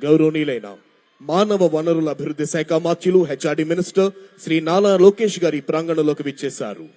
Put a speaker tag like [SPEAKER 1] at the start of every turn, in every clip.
[SPEAKER 1] గౌరవనీయులైన మానవ వనరుల అభివృద్ధి శాఖ మంత్రులు హెచ్ఆర్డి మినిస్టర్ శ్రీ నారా లోకేష్ గారి ప్రాంగణంలోకి విచ్చేశారు.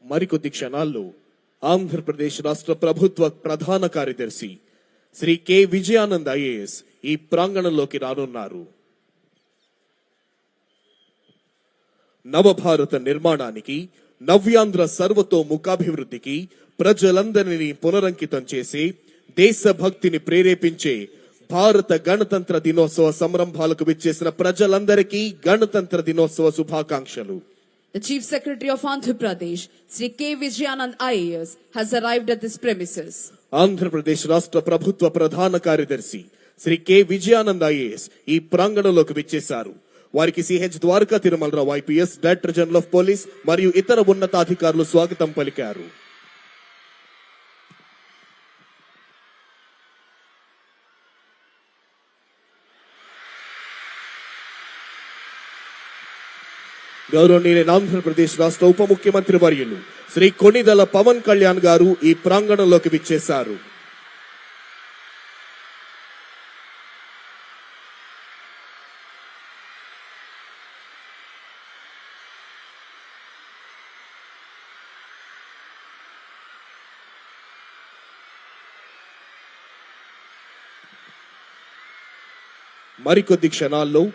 [SPEAKER 1] మరికొద్ది క్షణాల్లో ఆంధ్రప్రదేశ్ రాష్ట్ర ప్రభుత్వ ప్రధాన కార్యదర్శి శ్రీ కె విజయానంద్ ఐఏఎస్ ఈ ప్రాంగణంలోకి రానున్నారు. నవభారత నిర్మాణానికి, నవ్యాంధ్ర సర్వతోముఖాభివృద్ధికి ప్రజలందరినీ పునరంకితం చేసి దేశభక్తిని ప్రేరేపించే భారత గణతంత్ర దినోత్సవ సంరంభాలకు విచ్చేసిన ప్రజలందరికీ గణతంత్ర దినోత్సవ శుభాకాంక్షలు.
[SPEAKER 2] The Chief Secretary of Andhra Pradesh, Sri K. Vijayanand IAS, has arrived at this premises.
[SPEAKER 1] Andhra Pradesh రాష్ట్ర ప్రభుత్వ ప్రధాన కార్యదర్శి శ్రీ కె విజయానంద్ ఐఏఎస్ ఈ ప్రాంగణంలోకి విచ్చేశారు. వారికి CH Dwaraka Tirumalarao IPS, director general of police మరియు ఇతర ఉన్నతాధికారులు స్వాగతం పలికారు. గౌరవనీయులైన ఆంధ్రప్రదేశ్ రాష్ట్ర ఉప ముఖ్యమంత్రి వర్యులు శ్రీ కొణిదెల పవన్ కళ్యాణ్ గారు ఈ ప్రాంగణంలోకి విచ్చేశారు. మరికొద్ది క్షణాల్లో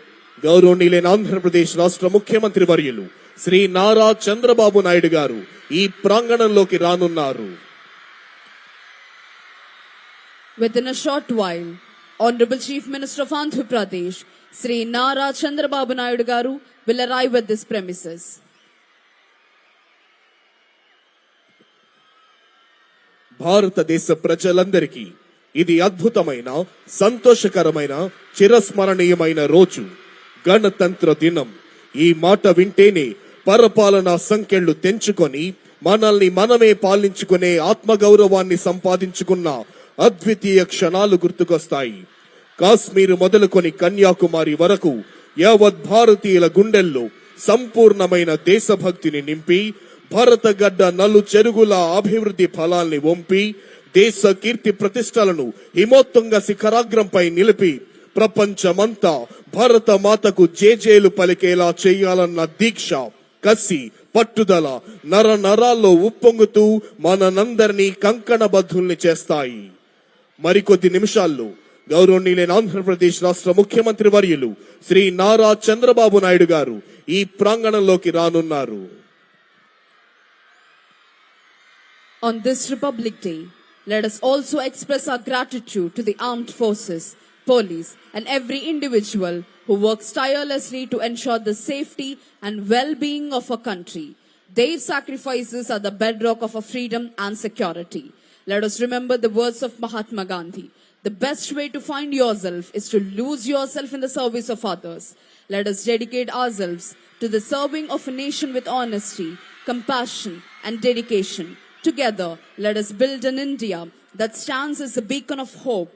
[SPEAKER 1] గౌరవనీయులైన ఆంధ్రప్రదేశ్ రాష్ట్ర ముఖ్యమంత్రి వర్యులు శ్రీ నారా చంద్రబాబు నాయుడు గారు ఈ ప్రాంగణంలోకి రానున్నారు.
[SPEAKER 2] Within a short while, Honorable Chief Minister of Andhra Pradesh, Sri Nara Chandrababu Naidu Garu, will arrive at this premises.
[SPEAKER 1] భారతదేశ ప్రజలందరికీ ఇది అద్భుతమైన, సంతోషకరమైన, చిరస్మరణీయమైన రోజు, గణతంత్ర దినం. ఈ మాట వింటేనే పరపాలనా సంఖ్యలు తెంచుకొని మనల్ని మనమే పాలించుకునే ఆత్మగౌరవాన్ని సంపాదించుకున్న అద్వితీయ క్షణాలు గుర్తుకొస్తాయి. కాశ్మీర్ మొదలుకొని కన్యాకుమారి వరకు యావత్ భారతీయుల గుండెల్లో సంపూర్ణమైన దేశభక్తిని నింపి భారతగడ్డ నలు చెరుగుల అభివృద్ధి ఫలాల్ని వంపి దేశ కీర్తి ప్రతిష్టలను హిమోత్తుంగ శిఖరాగ్రంపై నిలిపి ప్రపంచమంతా భారత మాతకు జేజేలు పలికేలా చేయాలన్న దీక్ష, కసి, పట్టుదల నర నరాల్లో ఉప్పొంగుతూ మనందరినీ కంకణబద్ధుల్ని చేస్తాయి. మరికొద్ది నిమిషాల్లో గౌరవనీయులైన ఆంధ్రప్రదేశ్ రాష్ట్ర ముఖ్యమంత్రి వర్యులు శ్రీ నారా చంద్రబాబు నాయుడు గారు ఈ ప్రాంగణంలోకి రానున్నారు.
[SPEAKER 2] On this Republic Day, let us also express our gratitude to the armed forces, police, and every individual who works tirelessly to ensure the safety and well-being of our country. Their sacrifices are the bedrock of our freedom and security. Let us remember the words of Mahatma Gandhi. The best way to find yourself is to lose yourself in the service of others. Let us dedicate ourselves to the serving of a nation with honesty, compassion, and dedication. Together, let us build an India that stands as a beacon of hope